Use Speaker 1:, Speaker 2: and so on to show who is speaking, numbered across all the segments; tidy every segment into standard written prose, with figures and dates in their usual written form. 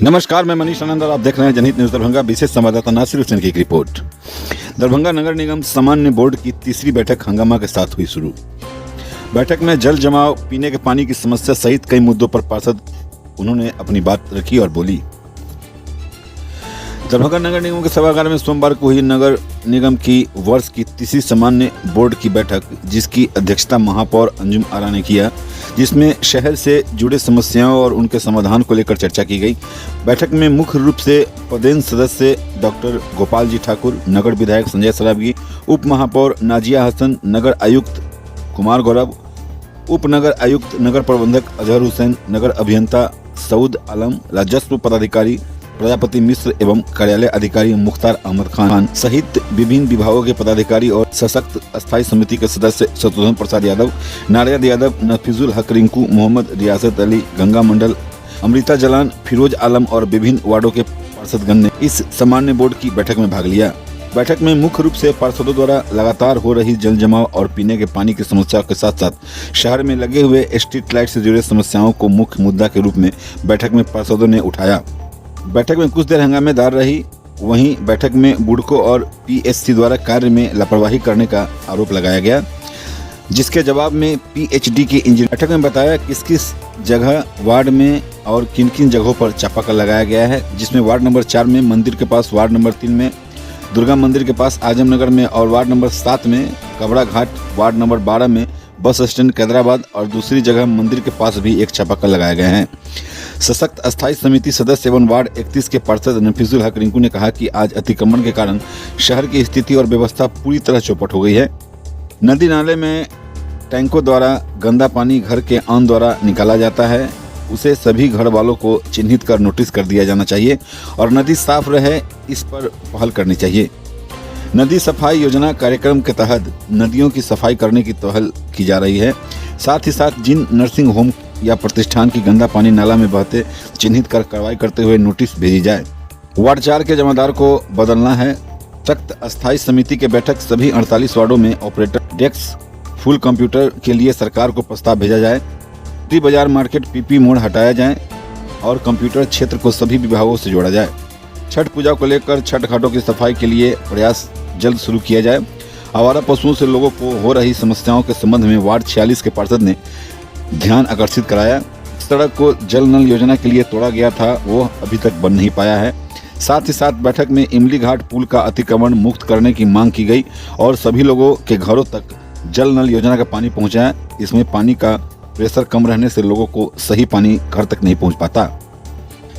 Speaker 1: नमस्कार, मैं मनीष आनंद और आप देख रहे हैं जनहित न्यूज दरभंगा। विशेष संवाददाता नासिर हुसैन की एक रिपोर्ट। दरभंगा नगर निगम सामान्य बोर्ड की तीसरी बैठक हंगामा के साथ हुई शुरू। बैठक में जल जमाव, पीने के पानी की समस्या सहित कई मुद्दों पर पार्षद उन्होंने अपनी बात रखी और बोली। दरभंगा नगर निगम के सभागार में सोमवार को हुई नगर निगम की वर्ष की तीसरी सामान्य बोर्ड की बैठक, जिसकी अध्यक्षता महापौर अंजुम आरा ने किया, जिसमें शहर से जुड़े समस्याओं और उनके समाधान को लेकर चर्चा की गई। बैठक में मुख्य रूप से पदेन सदस्य डॉक्टर गोपाल जी ठाकुर, नगर विधायक संजय सरावगी, उप महापौर नाजिया हसन, नगर आयुक्त कुमार गौरव, उप नगर आयुक्त नगर प्रबंधक अजहर हुसैन, नगर अभियंता सऊद आलम, राजस्व पदाधिकारी प्रजापति मिश्र एवं कार्यालय अधिकारी मुख्तार अहमद खान सहित विभिन्न विभागों के पदाधिकारी और सशक्त अस्थायी समिति के सदस्य शत्रुघ्न प्रसाद यादव, नारियद यादव, नफीजुल हक रिंकू, मोहम्मद रियासत अली, गंगा मंडल, अमृता जलान, फिरोज आलम और विभिन्न वार्डों के पार्षदगण ने इस सामान्य बोर्ड की बैठक में भाग लिया। बैठक में मुख्य रूप से पार्षदों द्वारा लगातार हो रही जल जमाव और पीने के पानी की समस्या के साथ साथ शहर में लगे हुए स्ट्रीट लाइट से जुड़े समस्याओं को मुख्य मुद्दा के रूप में बैठक में पार्षदों ने उठाया। बैठक में कुछ देर हंगामेदार रही। वहीं बैठक में बुडको और पीएससी द्वारा कार्य में लापरवाही करने का आरोप लगाया गया, जिसके जवाब में पीएचडी के इंजीनियर बैठक में बताया किस किस जगह वार्ड में और किन किन जगहों पर चापाकल लगाया गया है, जिसमें वार्ड नंबर 4 में मंदिर के पास, वार्ड नंबर 3 में दुर्गा मंदिर के पास आजमनगर में और वार्ड नंबर 7 में कबड़ा घाट, वार्ड नंबर 12 में बस स्टैंड कैदराबाद और दूसरी जगह मंदिर के पास भी एक चापाकल लगाए गए हैं। सशक्त अस्थायी समिति सदस्य एवं वार्ड 31 के पार्षद नफीजुल हक रिंकू ने कहा कि आज अतिक्रमण के कारण शहर की स्थिति और व्यवस्था पूरी तरह चौपट हो गई है। नदी नाले में टैंकों द्वारा गंदा पानी घर के आन द्वारा निकाला जाता है, उसे सभी घर वालों को चिन्हित कर नोटिस कर दिया जाना चाहिए और नदी साफ रहे, इस पर पहल करनी चाहिए। नदी सफाई योजना कार्यक्रम के तहत नदियों की सफाई करने की पहल की जा रही है। साथ ही साथ जिन नर्सिंग होम या प्रतिष्ठान की गंदा पानी नाला में बहते चिन्हित कर कार्रवाई करते हुए नोटिस भेजी जाए। वार्ड 4 के जमादार को बदलना है। सख्त अस्थायी समिति के बैठक सभी 48 वार्डों में ऑपरेटर डेस्क फुल कंप्यूटर के लिए सरकार को प्रस्ताव भेजा जाए। टी बाजार मार्केट पीपी मोड़ हटाया जाए और कंप्यूटर क्षेत्र को सभी विभागों से जोड़ा जाए। छठ पूजा को लेकर छठ घाटों की सफाई के लिए प्रयास जल्द शुरू किया जाए। आवारा पशुओं से लोगों को हो रही समस्याओं के संबंध में वार्ड 46 के पार्षद ने ध्यान आकर्षित कराया। सड़क को जल नल योजना के लिए तोड़ा गया था, वो अभी तक बन नहीं पाया है। साथ ही साथ बैठक में इमली घाट पुल का अतिक्रमण मुक्त करने की मांग की गई और सभी लोगों के घरों तक जल नल योजना का पानी पहुंचाए। इसमें पानी का प्रेशर कम रहने से लोगों को सही पानी घर तक नहीं पहुंच पाता,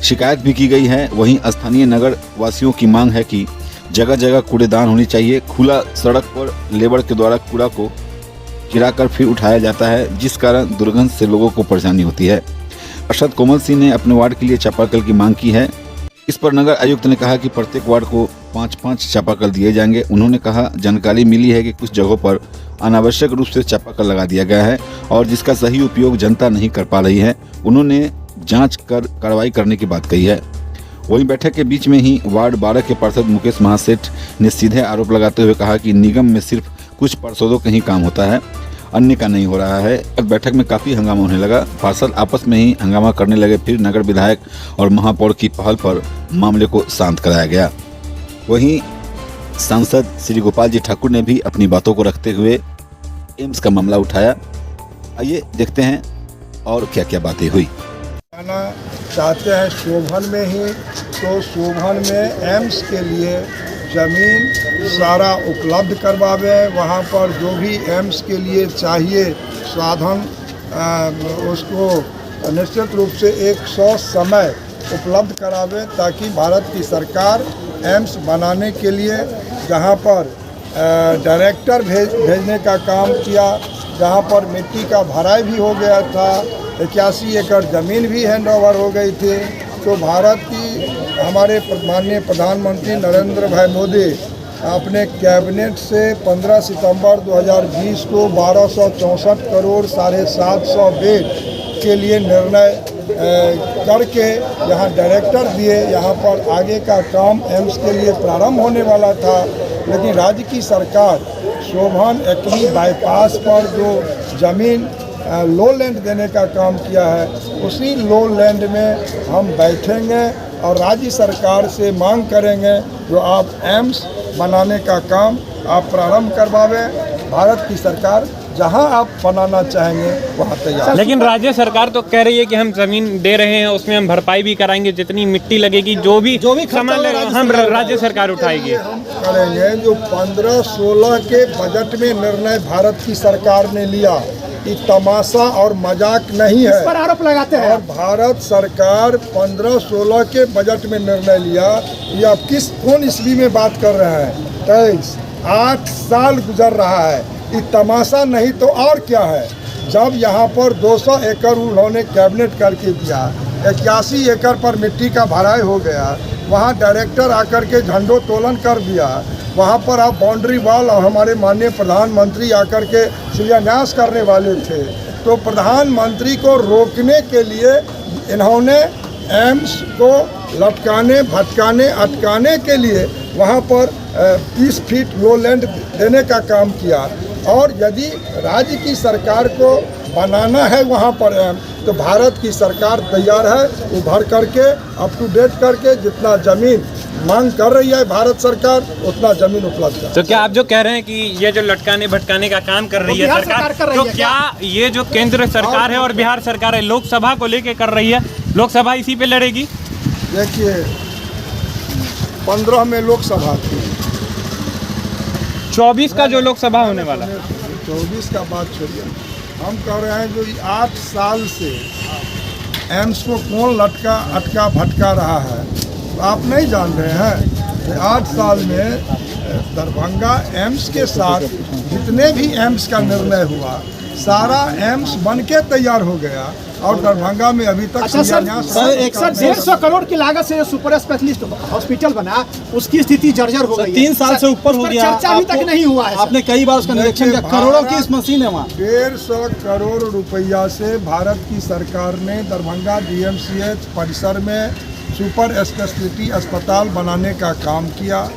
Speaker 1: शिकायत भी की गई है। वहीं स्थानीय नगर वासियों की मांग है कि जगह जगह कूड़ेदान होनी चाहिए। खुला सड़क पर लेबर के द्वारा कूड़ा को गिराकर फिर उठाया जाता है, जिस कारण दुर्गंध से लोगों को परेशानी होती है। पार्षद कोमल सिंह ने अपने वार्ड के लिए चापाकल की मांग की है। इस पर नगर आयुक्त ने कहा कि प्रत्येक वार्ड को 5-5 चापाकल दिए जाएंगे। उन्होंने कहा जानकारी मिली है कि कुछ जगहों पर अनावश्यक रूप से चापाकल लगा दिया गया है और जिसका सही उपयोग जनता नहीं कर पा रही है। उन्होंने जांच कर कार्रवाई करने की बात कही है। वहीं बैठक के बीच में ही वार्ड 12 के पार्षद मुकेश महासेठ ने सीधे आरोप लगाते हुए कहा कि निगम में सिर्फ कुछ पार्षदों का ही काम होता है, अन्य का नहीं हो रहा है। बैठक में काफी हंगामा होने लगा। पार्षद आपस में ही हंगामा करने लगे। फिर नगर विधायक और महापौर की पहल पर मामले को शांत कराया गया। वहीं सांसद श्री गोपाल जी ठाकुर ने भी अपनी बातों को रखते हुए एम्स का मामला उठाया। आइए देखते हैं और क्या क्या बातें हुई।
Speaker 2: चाहते हैं शोभन में ही, तो शोभन में एम्स के लिए ज़मीन सारा उपलब्ध करवावे। वहाँ पर जो भी एम्स के लिए चाहिए साधन उसको निश्चित रूप से 100 समय उपलब्ध करावे, ताकि भारत की सरकार एम्स बनाने के लिए जहाँ पर डायरेक्टर भेजने का काम किया, जहाँ पर मिट्टी का भराई भी हो गया था, 81 एकड़ ज़मीन भी हैंड ओवर हो गई थी। तो भारत की हमारे माननीय प्रधानमंत्री नरेंद्र भाई मोदी अपने कैबिनेट से 15 सितंबर 2020 को 1264 करोड़ 750 बेड के लिए निर्णय करके यहाँ डायरेक्टर दिए। यहाँ पर आगे का काम एम्स के लिए प्रारंभ होने वाला था, लेकिन राज्य की सरकार शोभन एक्नी बाईपास पर जो ज़मीन लो लैंड देने का काम किया है, उसी लो लैंड में हम बैठेंगे और राज्य सरकार से मांग करेंगे जो आप एम्स बनाने का काम आप प्रारंभ करवावें। भारत की सरकार जहां आप बनाना चाहेंगे वहां तैयार है।
Speaker 3: लेकिन राज्य सरकार तो कह रही है कि हम जमीन दे रहे हैं, उसमें हम भरपाई भी कराएंगे, जितनी मिट्टी लगेगी जो भी सामान लगेगा हम राज्य सरकार उठाएगी।
Speaker 2: हम करेंगे जो 15-16 के बजट में निर्णय भारत की सरकार ने लिया, ये तमाशा और मजाक नहीं है,
Speaker 4: इस पर आरोप लगाते हैं।
Speaker 2: और भारत सरकार 15-16 के बजट में निर्णय लिया, ये आप कौन ईस्वी में बात कर रहे हैं? 23 8 साल गुजर रहा है, ये तमाशा नहीं तो और क्या है। जब यहाँ पर 200 एकड़ उन्होंने कैबिनेट करके दिया, 81 एकड़ पर मिट्टी का भराई हो गया, वहाँ डायरेक्टर आकर के झंडोत्तोलन कर दिया, वहाँ पर आप बाउंड्री वॉल और हमारे माननीय प्रधानमंत्री आकर के शिलान्यास करने वाले थे, तो प्रधानमंत्री को रोकने के लिए इन्होंने एम्स को लटकाने भटकाने अटकाने के लिए वहाँ पर 30 फीट लो लैंड देने का काम किया। और यदि राज्य की सरकार को बनाना है वहाँ पर तो भारत की सरकार तैयार है, उभर करके अप टू डेट करके जितना ज़मीन मांग कर रही है भारत सरकार उतना ज़मीन उपलब्ध है।
Speaker 3: तो क्या आप जो कह रहे हैं कि ये जो लटकाने भटकाने का काम कर रही है सरकार, तो क्या ये जो केंद्र सरकार है और बिहार सरकार है लोकसभा को लेके कर रही है, लोकसभा इसी पे लड़ेगी?
Speaker 2: देखिए 15 में लोकसभा थी,
Speaker 3: 24 का जो लोकसभा होने वाला,
Speaker 2: 24 का बात छोड़िए, हम कह रहे हैं जो 8 साल से एम्स को कौन अटका भटका रहा है, तो आप नहीं जान रहे हैं। 8 साल में दरभंगा एम्स के साथ जितने भी एम्स का निर्णय हुआ सारा एम्स बन के तैयार हो गया और दरभंगा में अभी तक
Speaker 4: अच्छा सर 150 करोड़ की लागत से जो सुपर स्पेशलिस्ट हॉस्पिटल बना उसकी स्थिति जर्जर हो गई,
Speaker 5: 3 साल से ऊपर हो गया,
Speaker 4: चर्चा अभी तक नहीं हुआ है।
Speaker 5: आपने कई बार उसका निरीक्षण किया, करोड़ों की इस मशीन है वहाँ।
Speaker 2: 150 करोड़ रुपया से भारत की सरकार ने दरभंगा DMCH परिसर में सुपर स्पेशलिटी अस्पताल बनाने का काम किया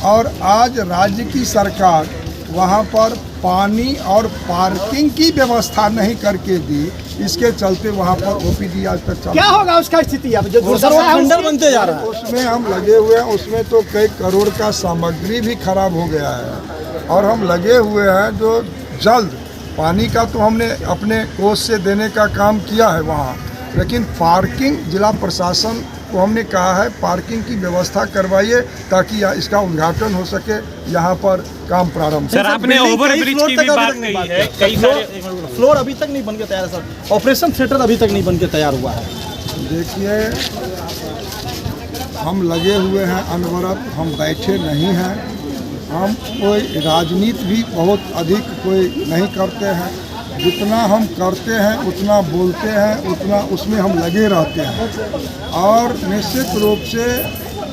Speaker 2: और आज राज्य की सरकार वहाँ पर पानी और पार्किंग की व्यवस्था नहीं करके दी, इसके चलते वहाँ पर OPD आज तक चल।
Speaker 4: क्या होगा उसका स्थिति अब जो
Speaker 5: खंडर बनते जा रहा है,
Speaker 2: उसमें हम लगे हुए हैं, उसमें तो कई करोड़ का सामग्री भी खराब हो गया है और हम लगे हुए हैं जो जल्द पानी का तो हमने अपने कोष से देने का काम किया है वहाँ, लेकिन पार्किंग जिला प्रशासन को हमने कहा है पार्किंग की व्यवस्था करवाइए ताकि इसका उद्घाटन हो सके, यहाँ पर काम प्रारंभ।
Speaker 3: सर आपने ओवरब्रिज की भी बात कही है, कई सारे
Speaker 5: फ्लोर अभी तक नहीं बन के तैयार है सर, ऑपरेशन थिएटर अभी तक नहीं बन के तैयार हुआ है।
Speaker 2: देखिए हम लगे हुए हैं अनवरत, हम बैठे नहीं हैं, हम कोई राजनीति भी बहुत अधिक कोई नहीं करते हैं, जितना हम करते हैं उतना बोलते हैं उतना उसमें हम लगे रहते हैं और निश्चित रूप से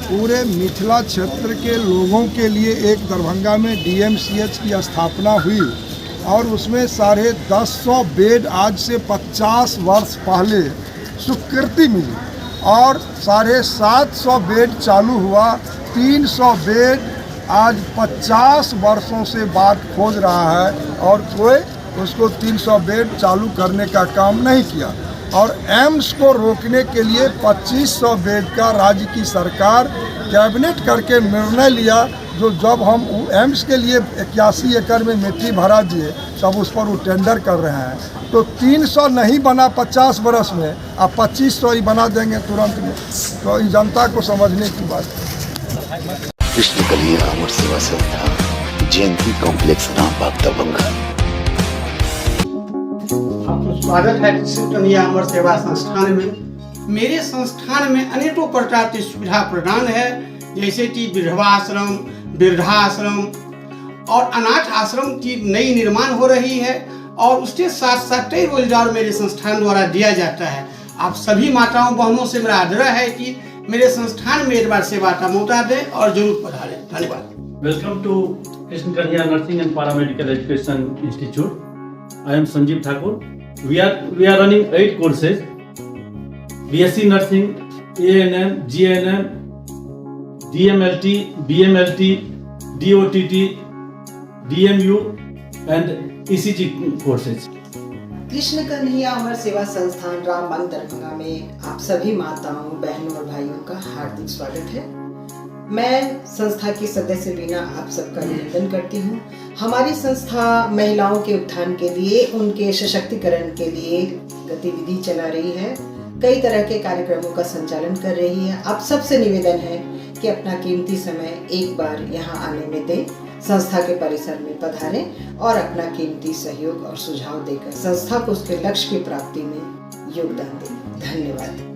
Speaker 2: पूरे मिथिला क्षेत्र के लोगों के लिए एक दरभंगा में DMCH की स्थापना हुई और उसमें 1050 बेड आज से 50 वर्ष पहले स्वीकृति मिली और 750 बेड चालू हुआ, 300 बेड आज 50 वर्षों से बात खोज रहा है और कोई उसको 300 बेड चालू करने का काम नहीं किया और एम्स को रोकने के लिए 2500 बेड का राज्य की सरकार कैबिनेट करके निर्णय लिया, जो जब हम एम्स के लिए 81 एकड़ में मिट्टी भरा दिए तब उस पर वो टेंडर कर रहे हैं, तो 300 नहीं बना 50 बरस में, अब 2500 ही बना देंगे तुरंत में, तो इस जनता को समझने की बात है।
Speaker 6: कृष्ण कलिया अमर सेवा संस्था जयंती कॉम्प्लेक्स रामबाग दरभंगा।
Speaker 7: आपका स्वागत है कृष्ण कलिया अमर सेवा संस्थान में। मेरे संस्थान में अनेकों प्रकार की सुविधा प्रदान है, जैसे कि विधवाश्रम, वृद्धाश्रम और अनाथ आश्रम की नई निर्माण हो रही है और उसके साथ साथ कई रोजगार मेरे संस्थान द्वारा दिया जाता है। आप सभी माताओं बहनों से मेरा आग्रह है कि मेरे संस्थान में एक बार सेवा का मौका दें और जरूर पधारें। धन्यवाद।
Speaker 8: Welcome to Krishna Kanhaiya nursing and paramedical education institute. I am Sanjeev Thakur. We are running 8 courses: BSc Nursing, ANM, GNM, DMLT, BMLT, DOTT, DMU and ECG courses.
Speaker 9: Krishna Kanhaiya Amar Seva Sansthan Rambagh Darbhanga में आप सभी माताओं, बहनों और भाइयों का हार्दिक स्वागत है। मैं संस्था की सदस्य बीना आप सबका अभिनंदन करती हूँ। हमारी संस्था महिलाओं के उत्थान के लिए, उनके सशक्तिकरण के लिए गतिविधि चला रही है। कई तरह के कार्यक्रमों का संचालन कर रही है। आप सबसे निवेदन है कि अपना कीमती समय एक बार यहाँ आने में दें, संस्था के परिसर में पधारें और अपना कीमती सहयोग और सुझाव देकर संस्था को उसके लक्ष्य की प्राप्ति में योगदान दें। धन्यवाद।